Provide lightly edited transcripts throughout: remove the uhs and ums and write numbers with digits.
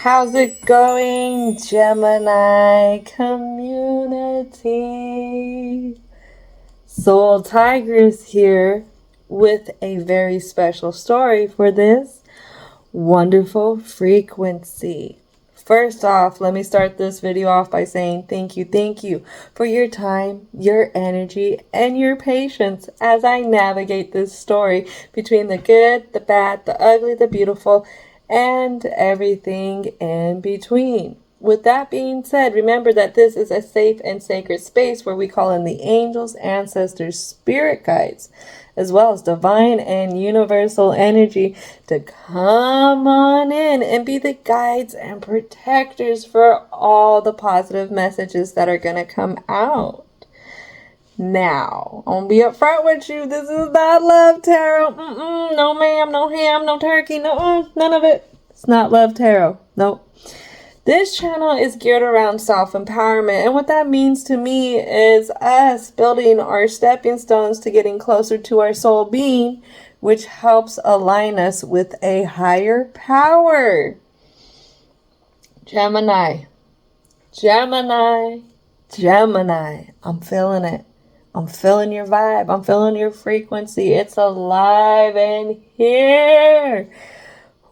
How's it going, Gemini community? Soul Tigress here with a very special story for this wonderful frequency. First off, let me start this video off by saying thank you for your time, your energy, and your patience as I navigate this story between the good, the bad, the ugly, the beautiful, and everything in between. With that being said, remember that this is a safe and sacred space where we call in the angels, ancestors, spirit guides, as well as divine and universal energy to come on in and be the guides and protectors for all the positive messages that are going to come out. Now, I'm going to be upfront with you. This is not love tarot. No ma'am, no ham, no turkey, no, none of it. It's not love tarot. Nope. This channel is geared around self-empowerment, and what that means to me is us building our stepping stones to getting closer to our soul being, which helps align us with a higher power. Gemini. I'm feeling it. I'm feeling your vibe. I'm feeling your frequency. It's alive in here.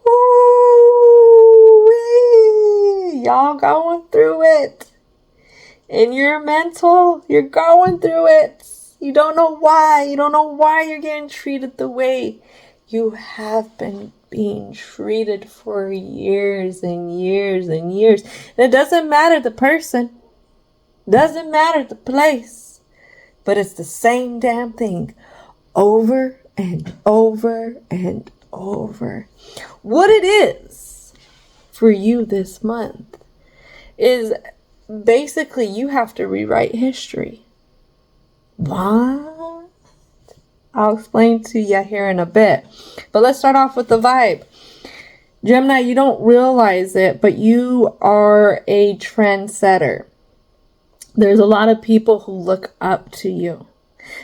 Woo-wee. Y'all going through it. In your mental, you're going through it. You don't know why. You don't know why you're getting treated the way you have been being treated for years and years and years. And it doesn't matter the person. Doesn't matter the place. But it's the same damn thing over and over and over. What it is for you this month is basically you have to rewrite history. What? I'll explain to you here in a bit. But let's start off with the vibe. Gemini, you don't realize it, but you are a trendsetter. There's a lot of people who look up to you.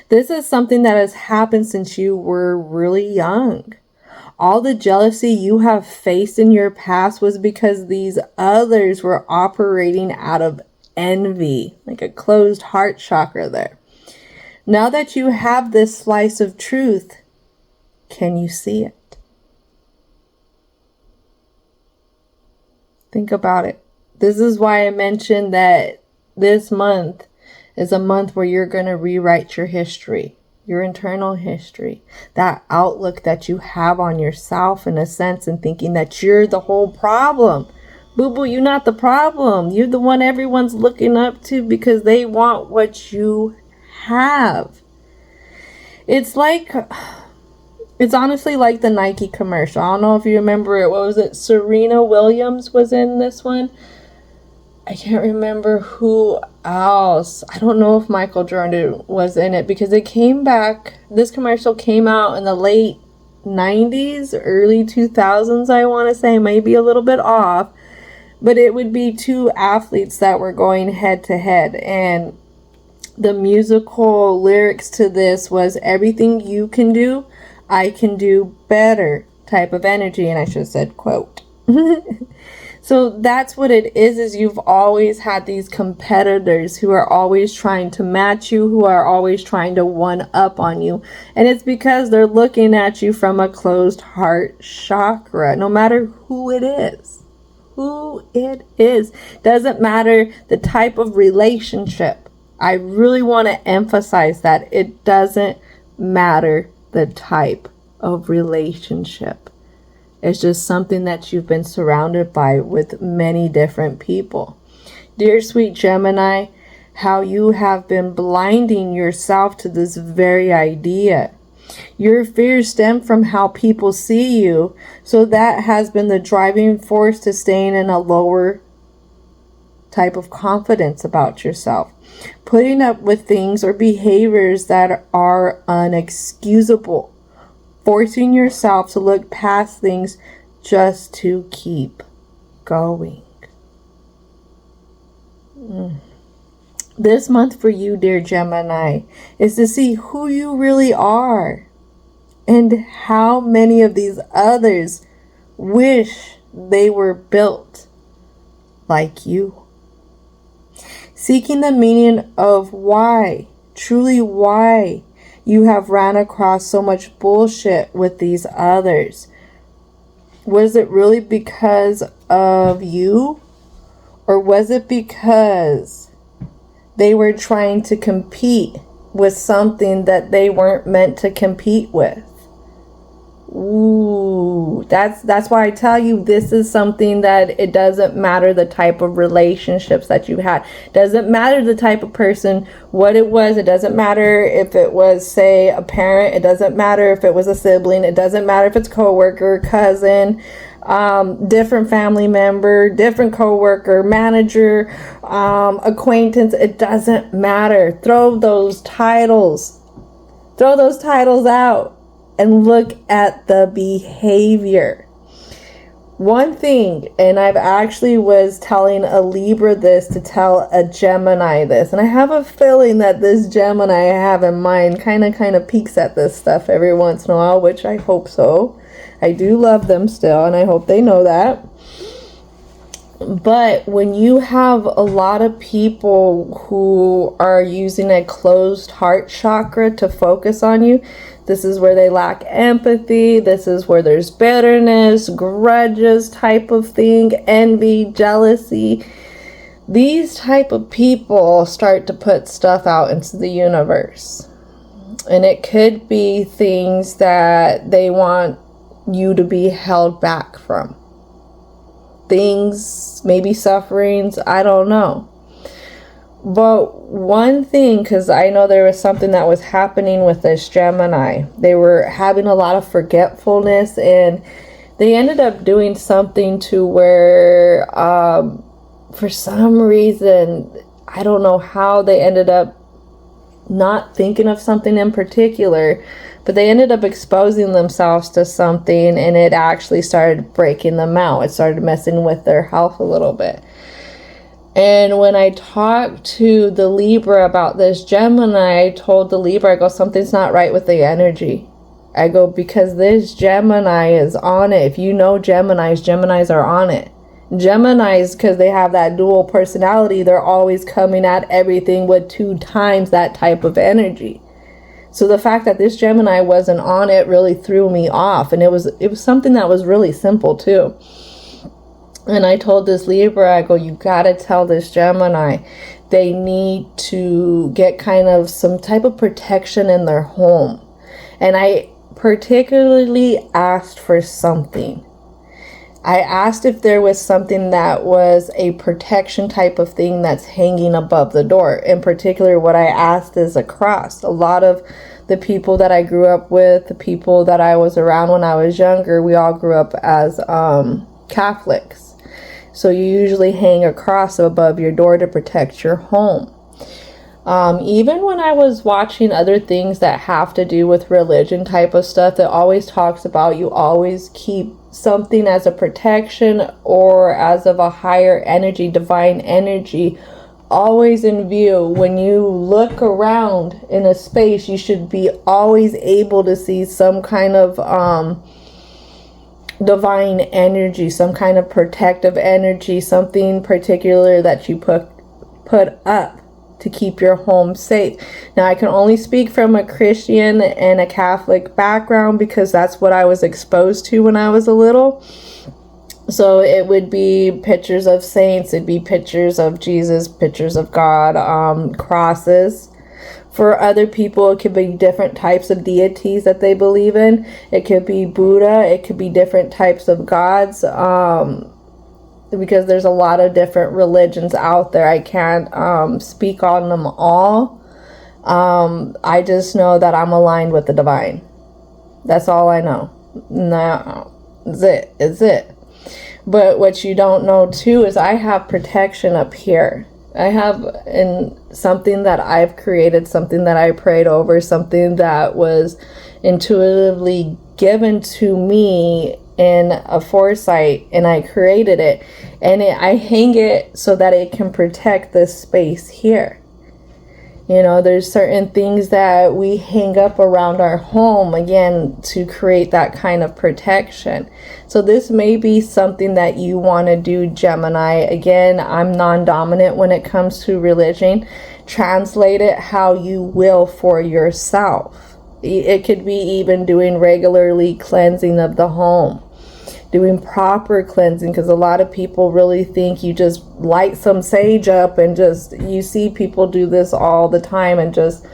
This is something that has happened since you were really young. All the jealousy you have faced in your past was because these others were operating out of envy, like a closed heart chakra there. Now that you have this slice of truth, can you see it? Think about it. This is why I mentioned that this month is a month where you're going to rewrite your history, your internal history, that outlook that you have on yourself in a sense, and thinking that you're the whole problem. Boo-boo, you're not the problem. You're the one everyone's looking up to because they want what you have. It's honestly like the Nike commercial. I don't know if you remember it. What was it? Serena Williams was in this one. I can't remember who else. I don't know if Michael Jordan was in it because it came back. This commercial came out in the late 90s, early 2000s, I want to say. Maybe a little bit off. But it would be two athletes that were going head to head. And the musical lyrics to this was, everything you can do, I can do better type of energy. And I should have said quote. So that's what it is you've always had these competitors who are always trying to match you, who are always trying to one up on you. And it's because they're looking at you from a closed heart chakra, no matter who it is. Who it is. Doesn't matter the type of relationship. I really want to emphasize that. It doesn't matter the type of relationship. It's just something that you've been surrounded by with many different people. Dear sweet Gemini, how you have been blinding yourself to this very idea. Your fears stem from how people see you, so that has been the driving force to staying in a lower type of confidence about yourself. Putting up with things or behaviors that are unexcusable. Forcing yourself to look past things just to keep going. This month for you, dear Gemini, is to see who you really are and how many of these others wish they were built like you. Seeking the meaning of why, truly why, you have ran across so much bullshit with these others. Was it really because of you? Or was it because they were trying to compete with something that they weren't meant to compete with? Ooh, that's why I tell you, this is something that it doesn't matter the type of relationships that you had. Doesn't matter the type of person, what it was. It doesn't matter if it was, say, a parent. It doesn't matter if it was a sibling. It doesn't matter if it's coworker, cousin, different family member, different coworker, manager, acquaintance. It doesn't matter. Throw those titles out and look at the behavior. One thing, and I've actually was telling a Libra this to tell a Gemini this, and I have a feeling that this Gemini I have in mind kind of peeks at this stuff every once in a while, which I hope so. I do love them still, and I hope they know that. But when you have a lot of people who are using a closed heart chakra to focus on you, this is where they lack empathy. This is where there's bitterness, grudges type of thing, envy, jealousy. These type of people start to put stuff out into the universe. And it could be things that they want you to be held back from. Things, maybe sufferings, I don't know. But one thing, because I know there was something that was happening with this Gemini. They were having a lot of forgetfulness, and they ended up doing something to where, for some reason, I don't know how they ended up not thinking of something in particular, but they ended up exposing themselves to something, and it actually started breaking them out. It started messing with their health a little bit. And when I talked to the Libra about this Gemini, I told the Libra, I go, something's not right with the energy. I go, because this Gemini is on it. If you know Geminis are on it. Geminis, because they have that dual personality, they're always coming at everything with 2 times that type of energy. So the fact that this Gemini wasn't on it really threw me off. And it was something that was really simple too. And I told this Libra, I go, you gotta tell this Gemini they need to get kind of some type of protection in their home. And I particularly asked for something. I asked if there was something that was a protection type of thing that's hanging above the door. In particular, what I asked is a cross. A lot of the people that I grew up with, the people that I was around when I was younger, we all grew up as Catholics. So you usually hang a cross above your door to protect your home. Even when I was watching other things that have to do with religion type of stuff, it always talks about you always keep something as a protection or as of a higher energy, divine energy, always in view. When you look around in a space, you should be always able to see some kind of divine energy, some kind of protective energy, something particular that you put up to keep your home safe. Now, I can only speak from a Christian and a Catholic background because that's what I was exposed to when I was a little. So it would be pictures of saints, it'd be pictures of Jesus, pictures of God, crosses. For other people, it could be different types of deities that they believe in. It could be Buddha. It could be different types of gods. Because there's a lot of different religions out there. I can't speak on them all. I just know that I'm aligned with the divine. That's all I know. No, it's it. But what you don't know too is I have protection up here. I have something that I've created, something that I prayed over, something that was intuitively given to me in a foresight, and I created it, and I hang it so that it can protect this space here. You know, there's certain things that we hang up around our home, again, to create that kind of protection. So this may be something that you want to do, Gemini. Again, I'm non-dominant when it comes to religion. Translate it how you will for yourself. It could be even doing regularly cleansing of the home, doing proper cleansing, because a lot of people really think you just light some sage up and just, you see people do this all the time, and just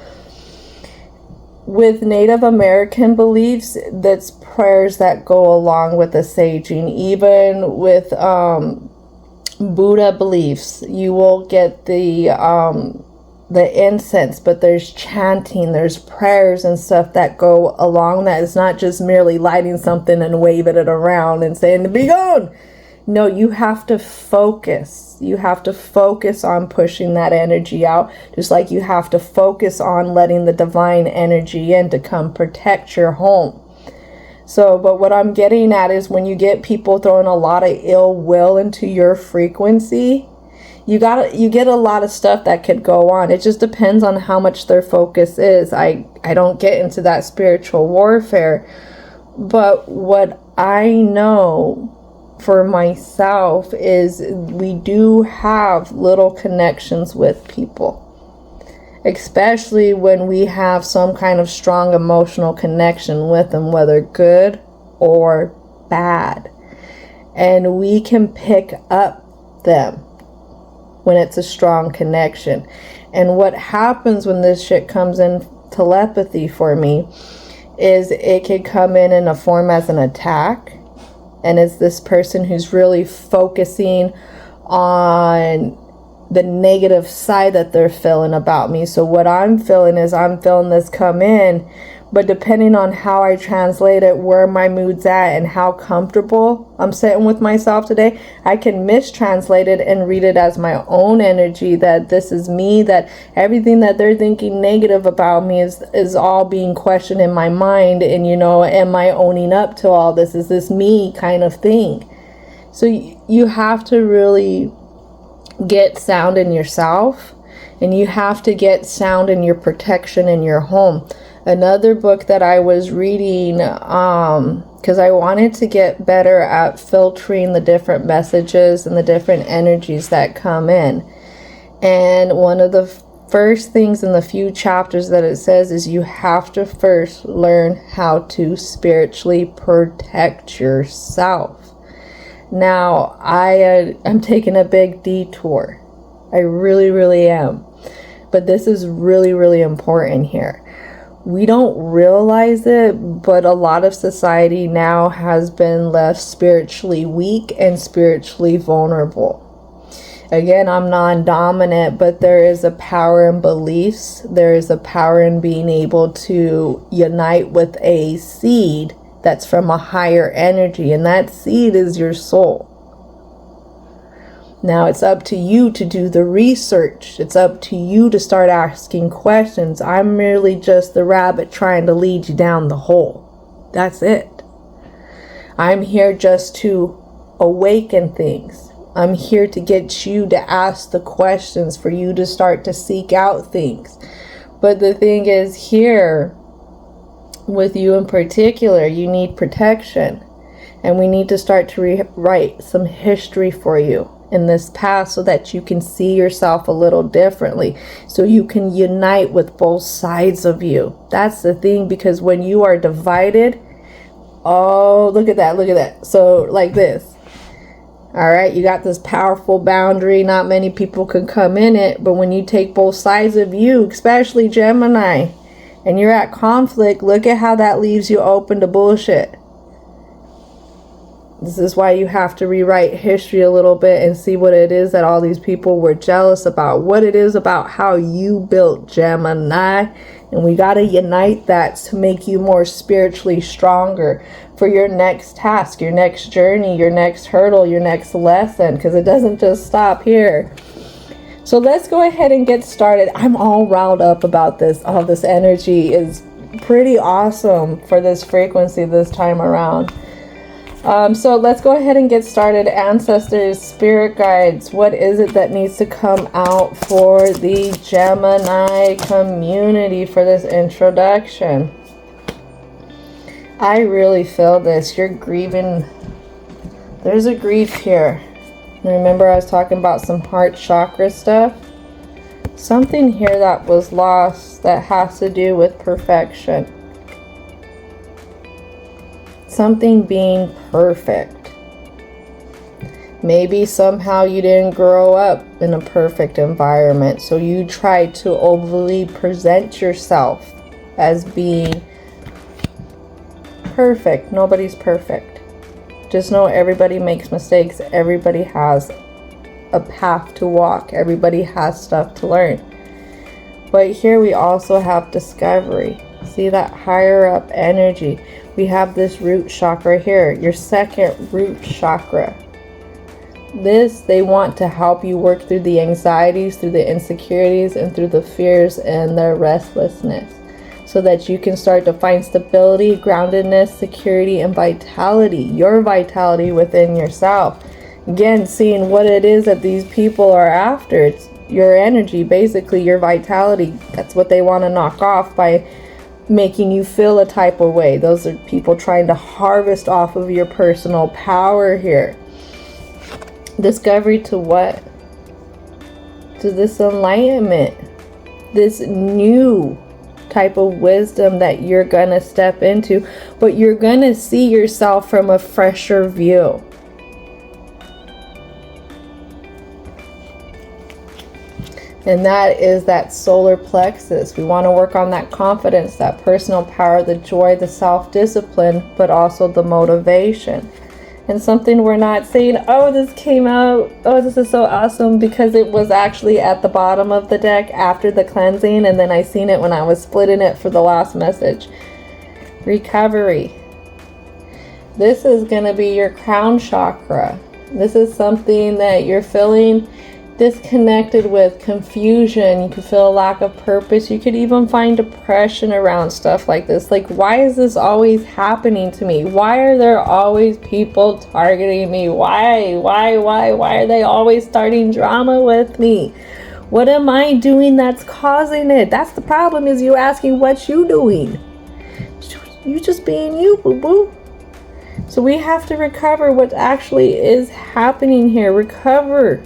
with Native American beliefs, that's prayers that go along with the saging. Even with Buddha beliefs, you will get the incense, but there's chanting, there's prayers and stuff that go along that. It's not just merely lighting something and waving it around and saying, be gone. No, you have to focus. You have to focus on pushing that energy out, just like you have to focus on letting the divine energy in to come protect your home. So, but what I'm getting at is when you get people throwing a lot of ill will into your frequency, you get a lot of stuff that could go on. It just depends on how much their focus is. I don't get into that spiritual warfare, but what I know for myself is we do have little connections with people, especially when we have some kind of strong emotional connection with them, whether good or bad, and we can pick up them when it's a strong connection. And what happens when this shit comes in telepathy for me is it could come in a form as an attack, and it's this person who's really focusing on the negative side that they're feeling about me. So what I'm feeling is I'm feeling this come in, but depending on how I translate it, where my mood's at, and how comfortable I'm sitting with myself today, I can mistranslate it and read it as my own energy, that this is me, that everything that they're thinking negative about me is all being questioned in my mind. And, you know, am I owning up to all this? Is this me kind of thing? So you have to really get sound in yourself, and you have to get sound in your protection in your home. Another book that I was reading, because I wanted to get better at filtering the different messages and the different energies that come in. And one of the first things in the few chapters that it says is you have to first learn how to spiritually protect yourself. Now, I'm taking a big detour. I really, really am. But this is really, really important here. We don't realize it, but a lot of society now has been left spiritually weak and spiritually vulnerable. Again, I'm non-dominant, but there is a power in beliefs. There is a power in being able to unite with a seed that's from a higher energy, and that seed is your soul. Now it's up to you to do the research. It's up to you to start asking questions. I'm merely just the rabbit trying to lead you down the hole. That's it. I'm here just to awaken things. I'm here to get you to ask the questions, for you to start to seek out things. But the thing is, here with you in particular, you need protection. And we need to start to rewrite some history for you in this past, so that you can see yourself a little differently, so you can unite with both sides of you. That's the thing, because when you are divided, oh, look at that. So like this, all right, you got this powerful boundary, not many people can come in it, but when you take both sides of you, especially Gemini, and you're at conflict, look at how that leaves you open to bullshit. This is why you have to rewrite history a little bit and see what it is that all these people were jealous about. What it is about how you built Gemini. And we got to unite that to make you more spiritually stronger for your next task, your next journey, your next hurdle, your next lesson. Because it doesn't just stop here. So let's go ahead and get started. I'm all riled up about this. All this energy is pretty awesome for this frequency this time around. So let's go ahead and get started. Ancestors, spirit guides, what is it that needs to come out for the Gemini community for this introduction? I really feel this. You're grieving. There's a grief here. Remember I was talking about some heart chakra stuff? Something here that was lost that has to do with perfection. Something being perfect. Maybe somehow you didn't grow up in a perfect environment, so you tried to overly present yourself as being perfect. Nobody's perfect. Just know everybody makes mistakes. Everybody has a path to walk. Everybody has stuff to learn. But here we also have discovery. See that higher up energy? We have this root chakra here, your second root chakra. They want to help you work through the anxieties, through the insecurities, and through the fears and the restlessness, so that you can start to find stability, groundedness, security, and vitality, your vitality within yourself. Again, seeing what it is that these people are after. It's your energy, basically your vitality. That's what they want to knock off by making you feel a type of way. Those are people trying to harvest off of your personal power here. Discovery to what? To this enlightenment, this new type of wisdom that you're gonna step into, but you're gonna see yourself from a fresher view. And that is that solar plexus. We want to work on that confidence, that personal power, the joy, the self-discipline, but also the motivation. And something we're not saying, oh, this came out, oh, this is so awesome, because it was actually at the bottom of the deck after the cleansing, and then I seen it when I was splitting it for the last message. Recovery. This is going to be your crown chakra. This is something that you're feeling disconnected with, confusion. You could feel a lack of purpose. You could even find depression around stuff like this. Like, why is this always happening to me? Why are there always people targeting me? Why are they always starting drama with me? What am I doing that's causing it? That's the problem, is you asking what you doing. You just being you, boo-boo. So we have to recover what actually is happening here. Recover.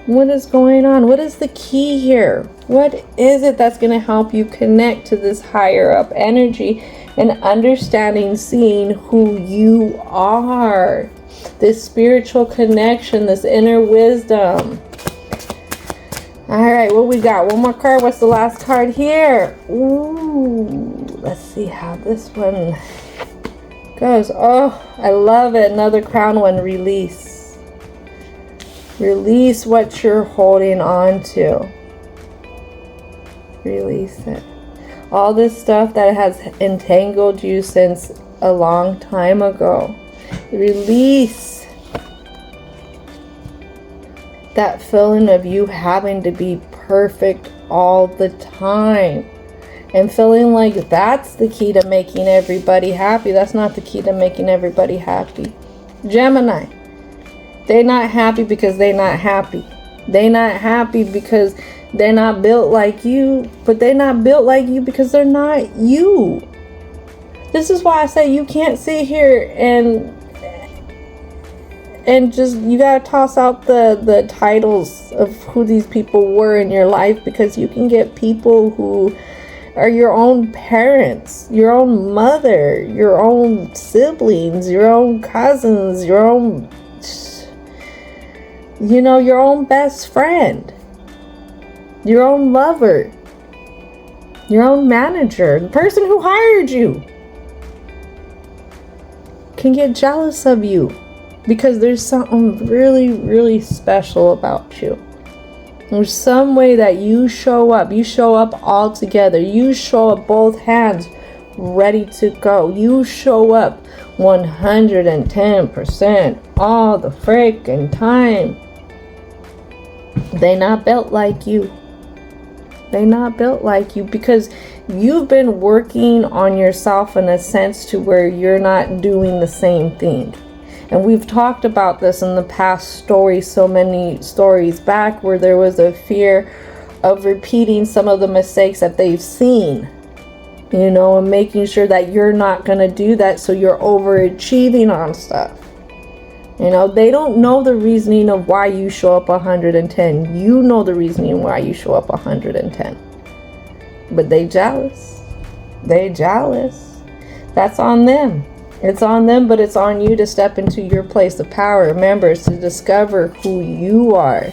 What is going on? What is the key here? What is it that's going to help you connect to this higher up energy and understanding, seeing who you are? This spiritual connection, this inner wisdom. All right, what we got? One more card. What's the last card here? Ooh, let's see how this one goes. Oh, I love it. Another crown one. Release. Release what you're holding on to. Release it. All this stuff that has entangled you since a long time ago. Release that feeling of you having to be perfect all the time. And feeling like that's the key to making everybody happy. That's not the key to making everybody happy. Gemini. They're not happy because they're not happy. They're not happy because they're not built like you. But they're not built like you because they're not you. This is why I say you can't sit here and just, you gotta toss out the titles of who these people were in your life, because you can get people who are your own parents, your own mother, your own siblings, your own cousins, your own, you know, your own best friend, your own lover, your own manager, the person who hired you can get jealous of you because there's something really, really special about you. There's some way that you show up all together. You show up both hands ready to go. You show up 110% all the freaking time. They not built like you. They not built like you because you've been working on yourself in a sense to where you're not doing the same thing. And we've talked about this in the past stories, so many stories back, where there was a fear of repeating some of the mistakes that they've seen, you know, and making sure that you're not going to do that, so you're overachieving on stuff. You know, they don't know the reasoning of why you show up 110. You know the reasoning why you show up 110. But they jealous. They jealous. That's on them. It's on them, but it's on you to step into your place of power. Remember, it's to discover who you are.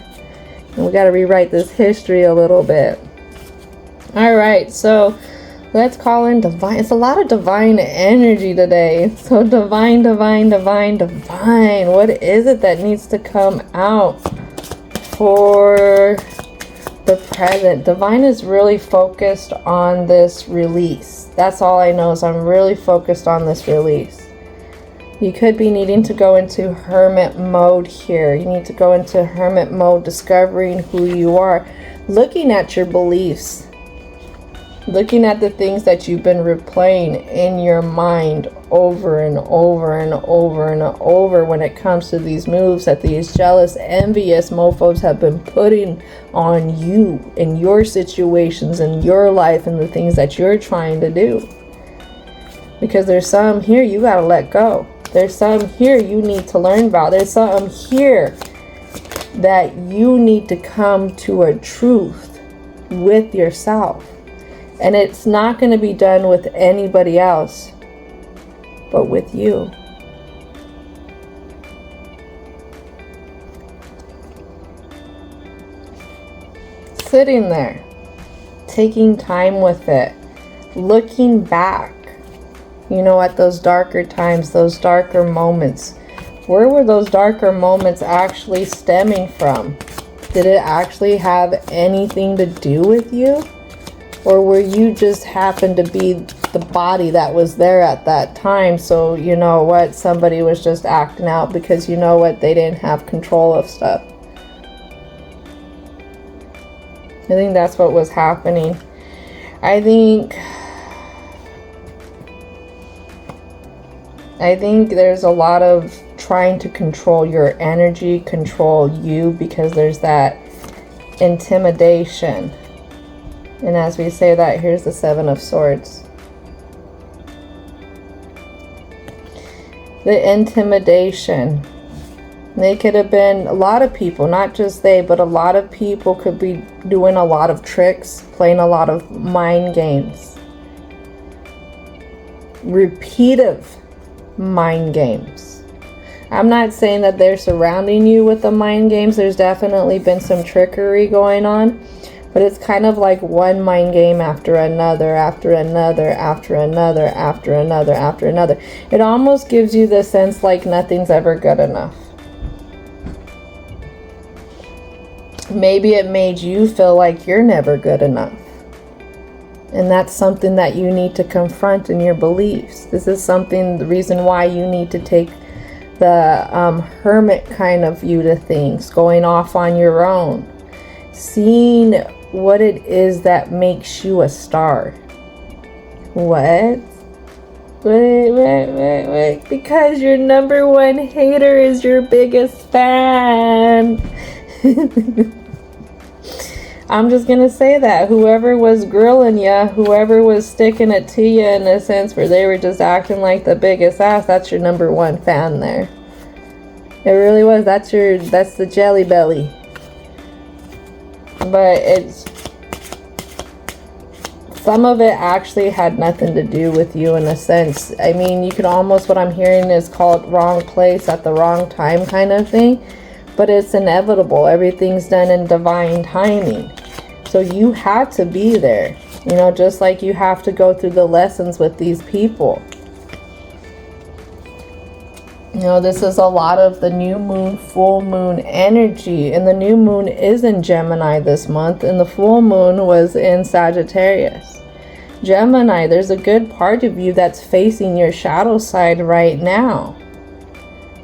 And we got to rewrite this history a little bit. All right, so let's call in divine. It's a lot of divine energy today. So divine, divine, divine, divine. What is it that needs to come out for the present? Divine is really focused on this release. That's all I know, is I'm really focused on this release. You could be needing to go into hermit mode here. You need to go into hermit mode, discovering who you are, looking at your beliefs, looking at the things that you've been replaying in your mind over and over and over and over when it comes to these moves that these jealous, envious mofos have been putting on you in your situations, in your life, and the things that you're trying to do. Because there's some here you gotta let go. There's some here you need to learn about. There's some here that you need to come to a truth with yourself. And it's not going to be done with anybody else, but with you. Sitting there, taking time with it, looking back, you know, at those darker times, those darker moments. Where were those darker moments actually stemming from? Did it actually have anything to do with you? Or were you just happened to be the body that was there at that time? So, you know what, somebody was just acting out because, you know what, they didn't have control of stuff. I think that's what was happening. I think there's a lot of trying to control your energy, control you, because there's that intimidation. And as we say that, here's the Seven of Swords. The intimidation. They could have been, a lot of people, not just they, but a lot of people could be doing a lot of tricks, playing a lot of mind games. Repetitive mind games. I'm not saying that they're surrounding you with the mind games. There's definitely been some trickery going on. But it's kind of like one mind game after another, after another, after another, after another, after another. It almost gives you the sense like nothing's ever good enough. Maybe it made you feel like you're never good enough. And that's something that you need to confront in your beliefs. This is something, the reason why you need to take the hermit kind of view to things, going off on your own. Seeing what it is that makes you a star. What? Wait. Because your number one hater is your biggest fan. I'm just gonna say that. Whoever was grilling ya, whoever was sticking it to you in a sense where they were just acting like the biggest ass, that's your number one fan there. It really was. That's the jelly belly. But it's, some of it actually had nothing to do with you in a sense. I mean, you could almost, what I'm hearing is called wrong place at the wrong time kind of thing. But it's inevitable. Everything's done in divine timing. So you had to be there. You know, just like you have to go through the lessons with these people. You know, this is a lot of the new moon, full moon energy. And the new moon is in Gemini this month. And the full moon was in Sagittarius. Gemini, there's a good part of you that's facing your shadow side right now.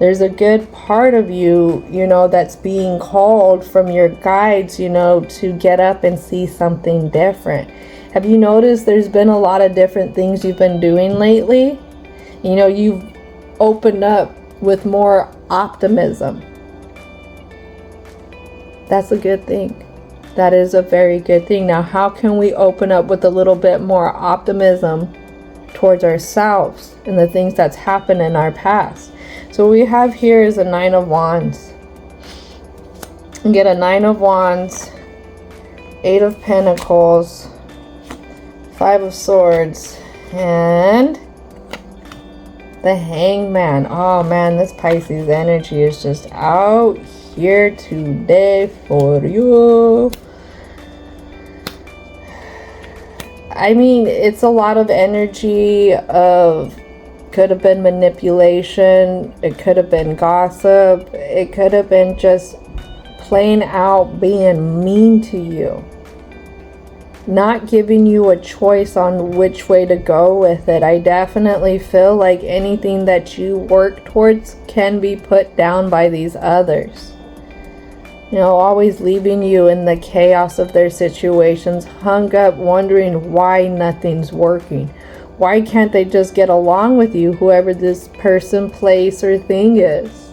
There's a good part of you, you know, that's being called from your guides, you know, to get up and see something different. Have you noticed there's been a lot of different things you've been doing lately? You know, you've opened up with more optimism. That's a good thing. That is a very good thing. Now, how can we open up with a little bit more optimism towards ourselves and the things that's happened in our past? So what we have here is a 9 of Wands. You get a 9 of Wands, 8 of Pentacles, 5 of Swords, and the Hangman. Oh man, this Pisces energy is just out here today for you. I mean, it's a lot of energy of, could have been manipulation, it could have been gossip, it could have been just plain out being mean to you, not giving you a choice on which way to go with it. I definitely feel like anything that you work towards can be put down by these others. You know, always leaving you in the chaos of their situations, hung up wondering why nothing's working. Why can't they just get along with you, whoever this person, place, or thing is?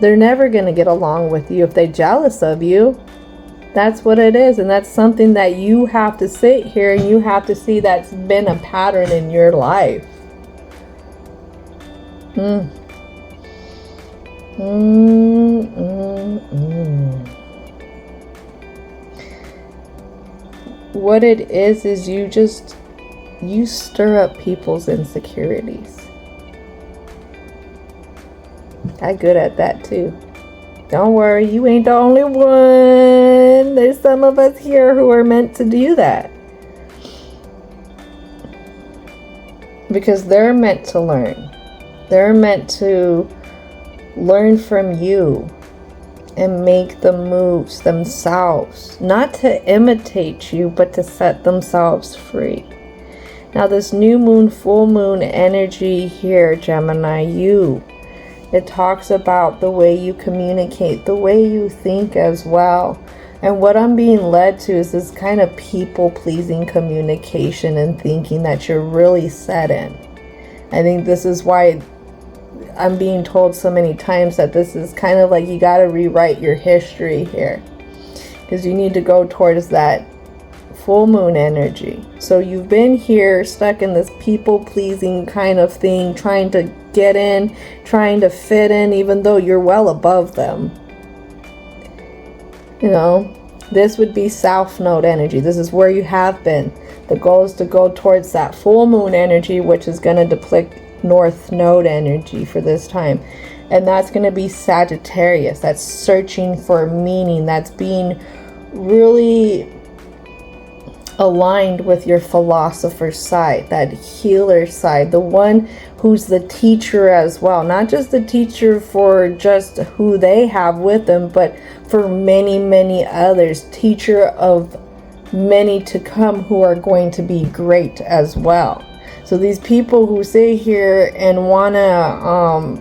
They're never going to get along with you if they're jealous of you. That's what it is. And that's something that you have to sit here and you have to see that's been a pattern in your life. What it is you stir up people's insecurities. I'm good at that too. Don't worry, you ain't the only one. There's some of us here who are meant to do that. Because they're meant to learn. They're meant to learn from you and make the moves themselves. Not to imitate you, but to set themselves free. Now this new moon, full moon energy here, Gemini, it talks about the way you communicate, the way you think as well. And what I'm being led to is this kind of people-pleasing communication and thinking that you're really set in. I think this is why I'm being told so many times that this is kind of like you got to rewrite your history here. Because you need to go towards that full moon energy. So you've been here stuck in this people-pleasing kind of thing, trying to get in, trying to fit in, even though you're well above them. You know, this would be South Node energy. This is where you have been. The goal is to go towards that full moon energy, which is going to deplete North Node energy for this time. And that's going to be Sagittarius. That's searching for meaning. That's being really aligned with your philosopher side, that healer side, the one who's the teacher as well. Not just the teacher for just who they have with them, but for many, many others. Teacher of many to come who are going to be great as well. So these people who sit here and want to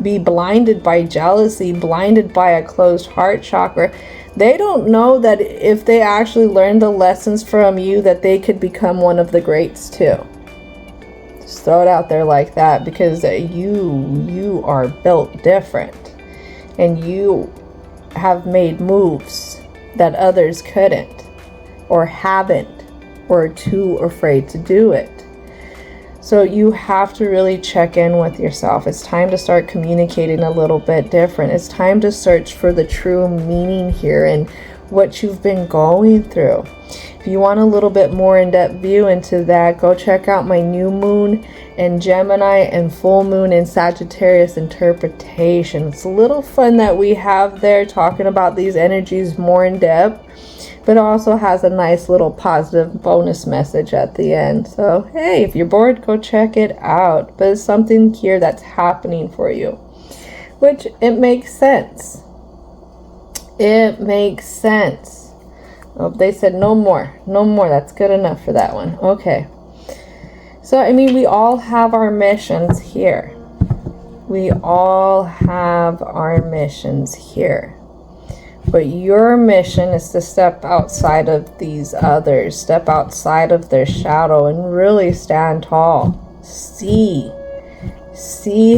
be blinded by jealousy, blinded by a closed heart chakra, they don't know that if they actually learn the lessons from you, that they could become one of the greats too. Just throw it out there like that, because you are built different. And you have made moves that others couldn't, or haven't, or are too afraid to do it. So you have to really check in with yourself. It's time to start communicating a little bit different. It's time to search for the true meaning here and what you've been going through. If you want a little bit more in-depth view into that, go check out my new moon in Gemini and full moon in Sagittarius interpretation. It's a little fun that we have there, talking about these energies more in depth, but also has a nice little positive bonus message at the end. So hey, if you're bored, go check it out. But it's something here that's happening for you, which it makes sense. It makes sense. Oh, they said no more. That's good enough for that one. Okay. So I mean, we all have our missions here. We all have our missions here. But your mission is to step outside of these others, step outside of their shadow and really stand tall. See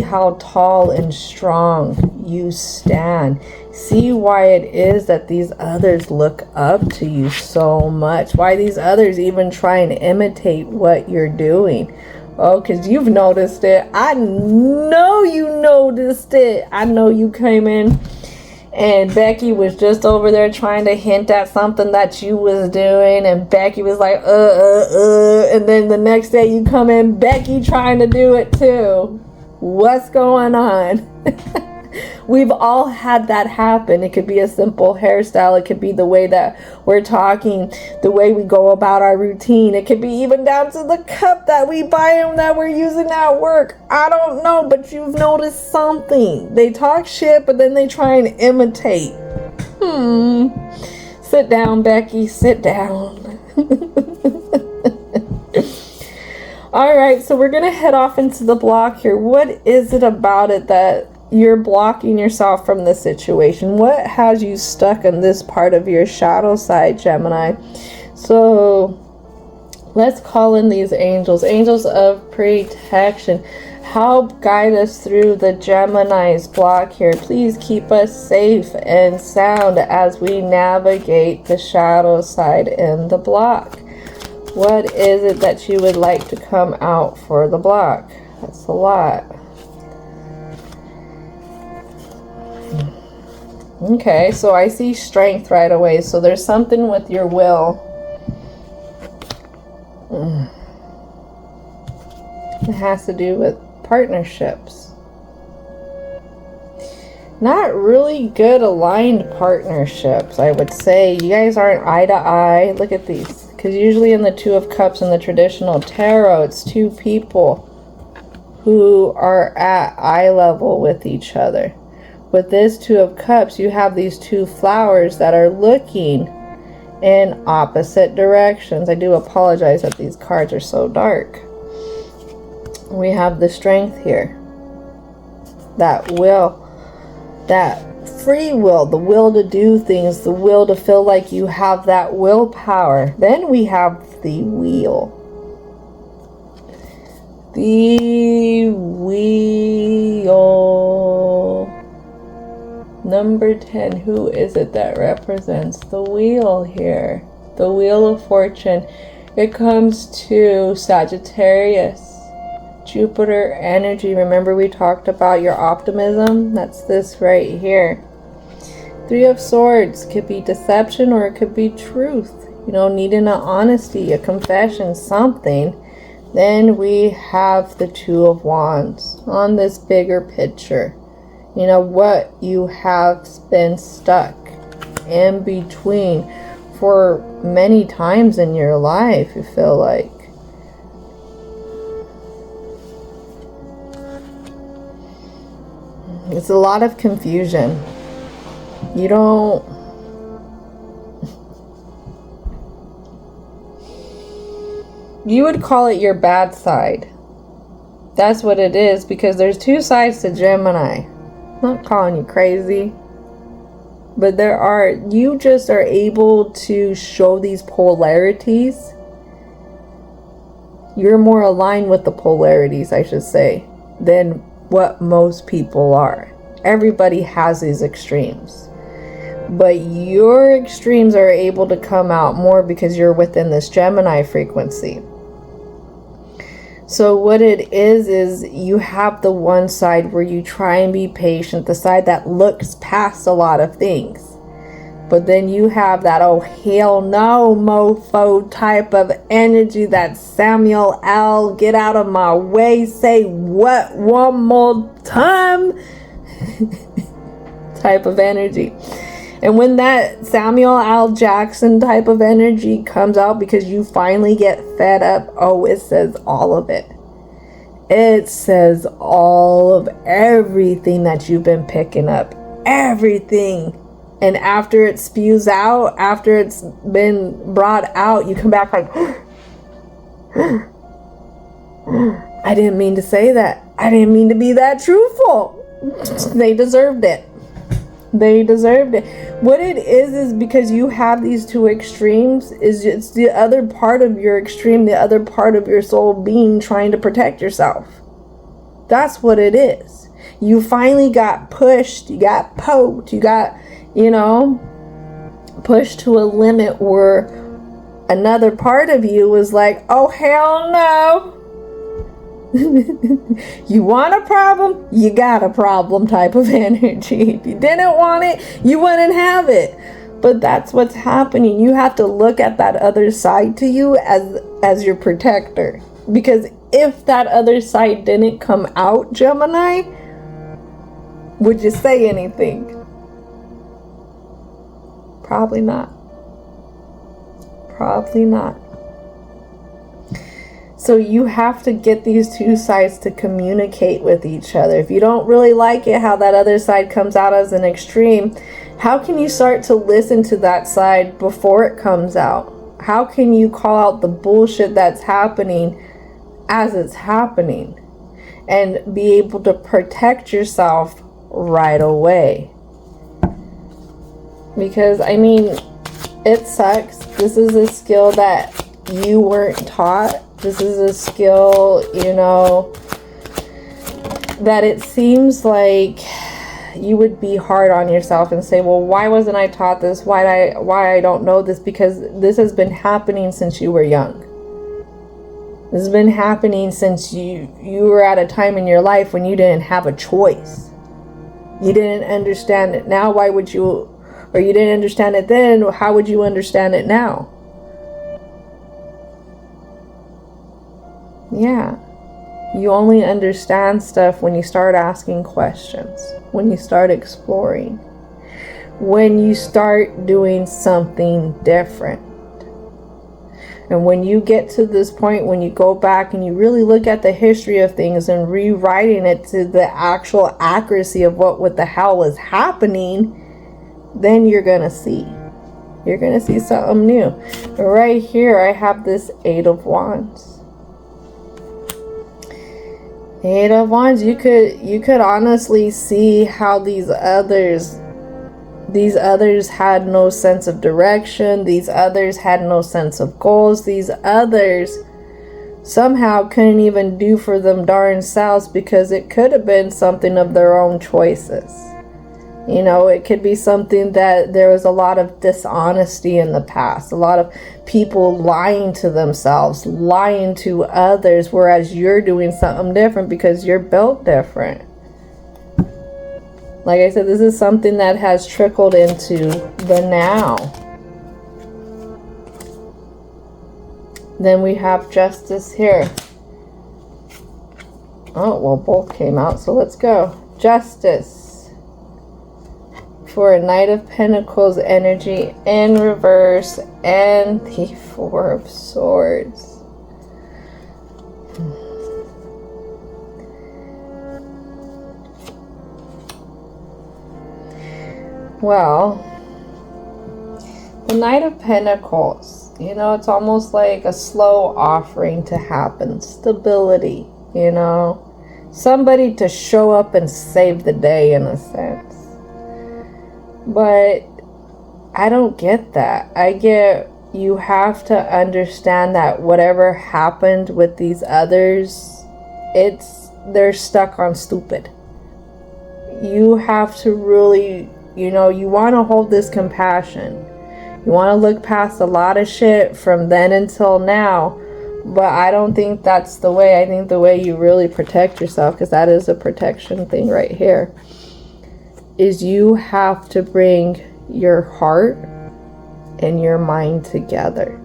how tall and strong you stand. See why it is that these others look up to you so much. Why these others even try and imitate what you're doing. Oh, because you've noticed it. I know you noticed it. I know you came in and Becky was just over there trying to hint at something that you was doing, and Becky was like, and then the next day you come in, Becky trying to do it too. What's going on? We've all had that happen. It could be a simple hairstyle. It could be the way that we're talking, the way we go about our routine. It could be even down to the cup that we buy and that we're using at work. I don't know, but you've noticed something. They talk shit, but then they try and imitate. Sit down, Becky. Sit down. All right, so we're going to head off into the block here. What is it about it that you're blocking yourself from this situation? What has you stuck in this part of your shadow side, Gemini? So let's call in these angels, angels of protection. Help guide us through the Gemini's block here. Please keep us safe and sound as we navigate the shadow side in the block. What is it that you would like to come out for the block? That's a lot. Okay, so I see strength right away. So there's something with your will. It has to do with partnerships. Not really good aligned partnerships, I would say. You guys aren't eye to eye. Look at these. Because usually in the Two of Cups in the traditional tarot, it's two people who are at eye level with each other. With this Two of Cups, you have these two flowers that are looking in opposite directions. I do apologize that these cards are so dark. We have the strength here. That will, that free will, the will to do things, the will to feel like you have that willpower. Then we have the wheel. The wheel. Number 10, who is it that represents the wheel here? The Wheel of Fortune. It comes to Sagittarius, Jupiter energy. Remember we talked about your optimism? That's this right here. Three of Swords. Could be deception or it could be truth. You know, needing an honesty, a confession, something. Then we have the Two of Wands on this bigger picture. You know, what you have been stuck in between for many times in your life, you feel like. It's a lot of confusion. You don't... You would call it your bad side. That's what it is, because there's two sides to Gemini. I'm not calling you crazy, but there are, you just are able to show these polarities. You're more aligned with the polarities, I should say, than what most people are. Everybody has these extremes, but your extremes are able to come out more because you're within this Gemini frequency. So what it is you have the one side where you try and be patient, the side that looks past a lot of things. But then you have that, oh hell no, mofo type of energy, that Samuel L. get out of my way, say what one more time type of energy. And when that Samuel L. Jackson type of energy comes out because you finally get fed up, oh, it says all of it. It says all of everything that you've been picking up. Everything. And after it spews out, after it's been brought out, you come back like, I didn't mean to say that. I didn't mean to be that truthful. They deserved it. They deserved it. What it is because you have these two extremes, is it's the other part of your extreme, the other part of your soul being trying to protect yourself. That's what it is. You finally got pushed, you got poked, you got, you know, pushed to a limit where another part of you was like, oh hell no. You want a problem, you got a problem type of energy. If you didn't want it, you wouldn't have it. But that's what's happening. You have to look at that other side to you as your protector. Because if that other side didn't come out, Gemini, would you say anything? Probably not. Probably not. So you have to get these two sides to communicate with each other. If you don't really like it, how that other side comes out as an extreme, how can you start to listen to that side before it comes out? How can you call out the bullshit that's happening as it's happening and be able to protect yourself right away? Because, I mean, it sucks. This is a skill that you weren't taught. This is a skill, you know, that it seems like you would be hard on yourself and say, well, why wasn't I taught this? Why I don't know this? Because this has been happening since you were young. This has been happening since you were at a time in your life when you didn't have a choice. You didn't understand it. Now, why would you, or you didn't understand it then, how would you understand it now? Yeah. You only understand stuff when you start asking questions, when you start exploring, when you start doing something different. And when you get to this point, when you go back and you really look at the history of things and rewriting it to the actual accuracy of what the hell was happening, then you're going to see. You're going to see something new. Right here, I have this Eight of Wands. Eight of Wands, you could honestly see how these others had no sense of direction. These others had no sense of goals. These others somehow couldn't even do for them darn selves, because it could have been something of their own choices. You know, it could be something that there was a lot of dishonesty in the past, a lot of people lying to themselves, lying to others, whereas you're doing something different because you're built different. Like I said, this is something that has trickled into the now. Then we have Justice here. Oh, well, both came out, so let's go. Justice. For a Knight of Pentacles energy in reverse and the Four of Swords. Well, the Knight of Pentacles, you know, it's almost like a slow offering to happen. Stability, you know. Somebody to show up and save the day in a sense. But I don't get that. I get you have to understand that whatever happened with these others, they're stuck on stupid. You have to really, you know, you want to hold this compassion. You want to look past a lot of shit from then until now. But I don't think that's the way. I think the way you really protect yourself, because that is a protection thing right here, is you have to bring your heart and your mind together.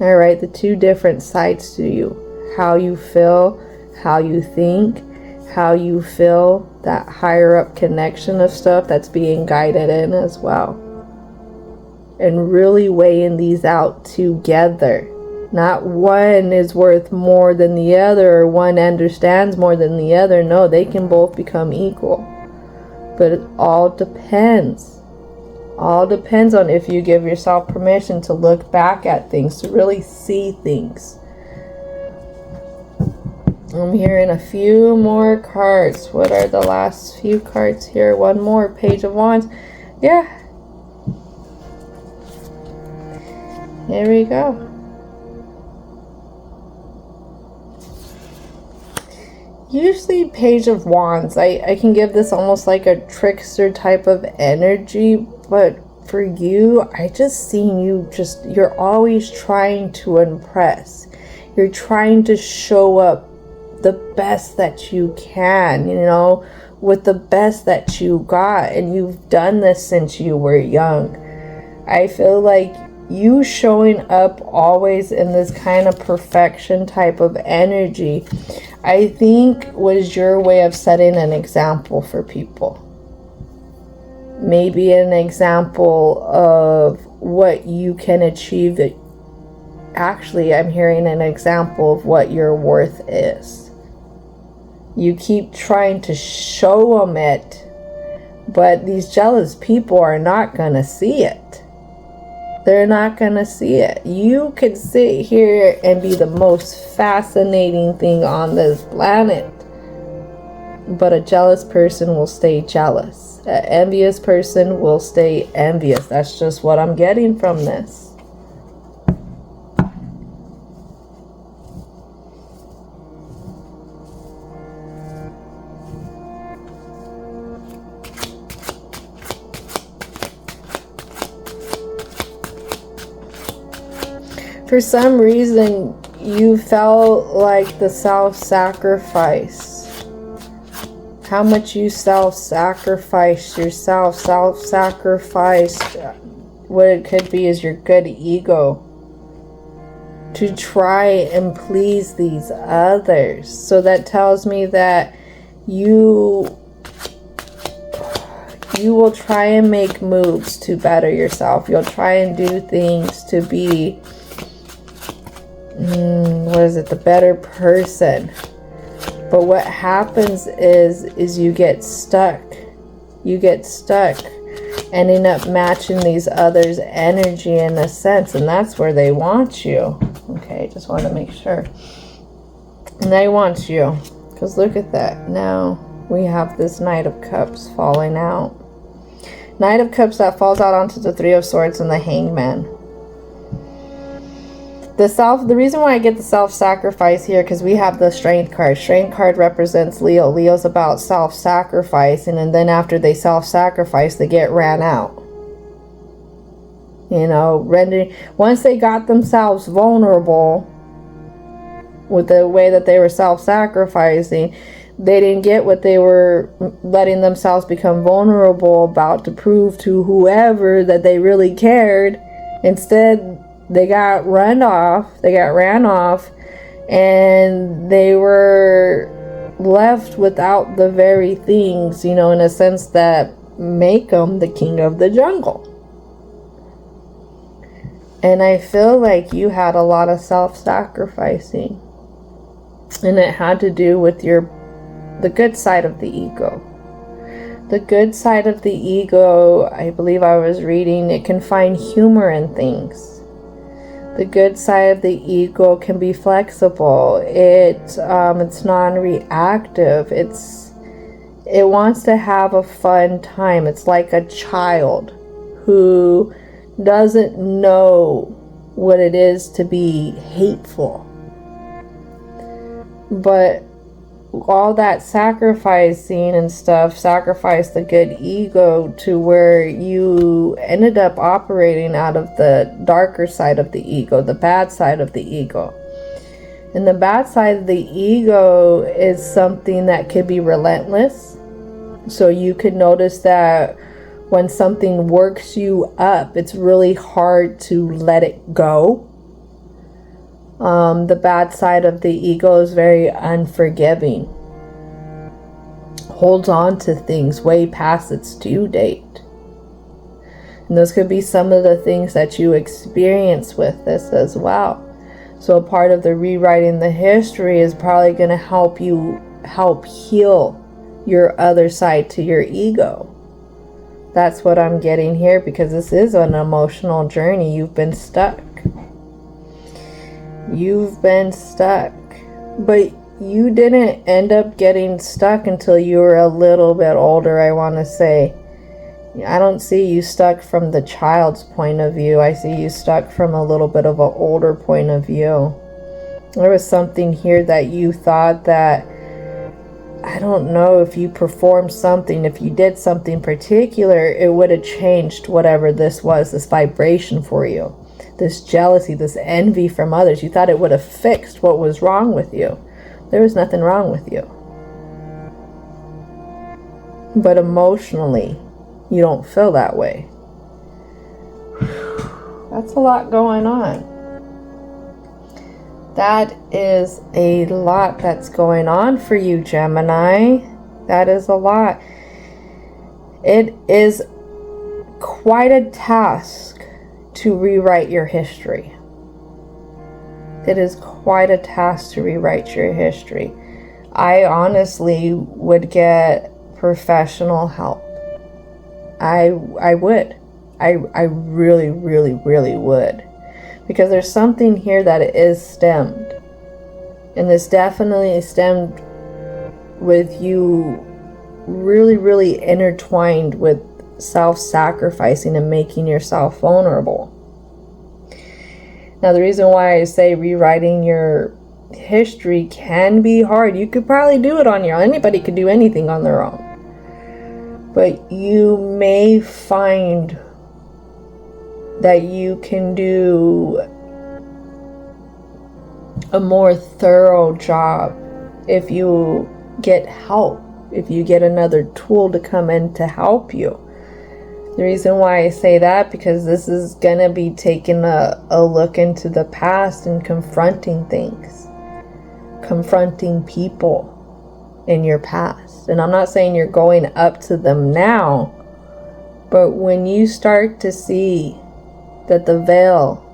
All right, the two different sides to you. How you feel, how you think, how you feel that higher up connection of stuff that's being guided in as well. And really weighing these out together. Not one is worth more than the other, or one understands more than the other. No, they can both become equal. But it all depends. All depends on if you give yourself permission to look back at things, to really see things. I'm hearing a few more cards. What are the last few cards here? One more. Page of Wands. Yeah. Here we go. Usually Page of Wands, I can give this almost like a trickster type of energy, but for you, I just seen you you're always trying to impress. You're trying to show up the best that you can, you know, with the best that you got, and you've done this since you were young. I feel like you showing up always in this kind of perfection type of energy, I think was your way of setting an example for people. Maybe an example of what you can achieve. Actually, I'm hearing an example of what your worth is. You keep trying to show them it, but these jealous people are not going to see it. They're not going to see it. You could sit here and be the most fascinating thing on this planet, but a jealous person will stay jealous. An envious person will stay envious. That's just what I'm getting from this. For some reason, you felt like the self-sacrifice. How much you self-sacrificed yourself, self-sacrificed. What it could be is your good ego to try and please these others. So that tells me that you will try and make moves to better yourself. You'll try and do things to be the better person. But what happens is you get stuck. You get stuck, ending up matching these others' energy in a sense, and that's where they want you. Okay, just want to make sure. And they want you, because look at that. Now we have this Knight of Cups falling out. Knight of Cups that falls out onto the Three of Swords and the Hangman. The reason why I get the self-sacrifice here, because we have the Strength card. Strength card represents Leo. Leo's about self-sacrificing, and then after they self-sacrifice, they get ran out. You know, once they got themselves vulnerable with the way that they were self-sacrificing, they didn't get what they were letting themselves become vulnerable about to prove to whoever that they really cared. Instead, they got ran off, and they were left without the very things, you know, in a sense that make them the king of the jungle. And I feel like you had a lot of self-sacrificing, and it had to do with the good side of the ego. The good side of the ego, I believe I was reading, it can find humor in things. The good side of the ego can be flexible. It's non-reactive. It wants to have a fun time. It's like a child who doesn't know what it is to be hateful. But all that sacrificing and stuff sacrificed the good ego to where you ended up operating out of the darker side of the ego, the bad side of the ego. And the bad side of the ego is something that could be relentless. So you could notice that when something works you up, it's really hard to let it go. The bad side of the ego is very unforgiving. Holds on to things way past its due date. And those could be some of the things that you experience with this as well. So a part of the rewriting the history is probably going to help you help heal your other side to your ego. That's what I'm getting here, because this is an emotional journey. You've been stuck. You've been stuck. But you didn't end up getting stuck until you were a little bit older, I want to say. I don't see you stuck from the child's point of view. I see you stuck from a little bit of an older point of view. There was something here that you thought that, I don't know, if you performed something, if you did something particular, it would have changed whatever this was, this vibration for you. This jealousy, this envy from others. You thought it would have fixed what was wrong with you. There was nothing wrong with you. But emotionally, you don't feel that way. That's a lot going on. That is a lot that's going on for you, Gemini. That is a lot. It is quite a task to rewrite your history. It is quite a task to rewrite your history. I honestly would get professional help. I would. I really, really, really would. Because there's something here that is stemmed. And this definitely stemmed with you really, really intertwined with self-sacrificing and making yourself vulnerable. Now, the reason why I say rewriting your history can be hard, you could probably do it on your own. Anybody could do anything on their own. But you may find that you can do a more thorough job if you get help, if you get another tool to come in to help you. The reason why I say that, because this is going to be taking a look into the past and confronting things, confronting people in your past. And I'm not saying you're going up to them now, but when you start to see that the veil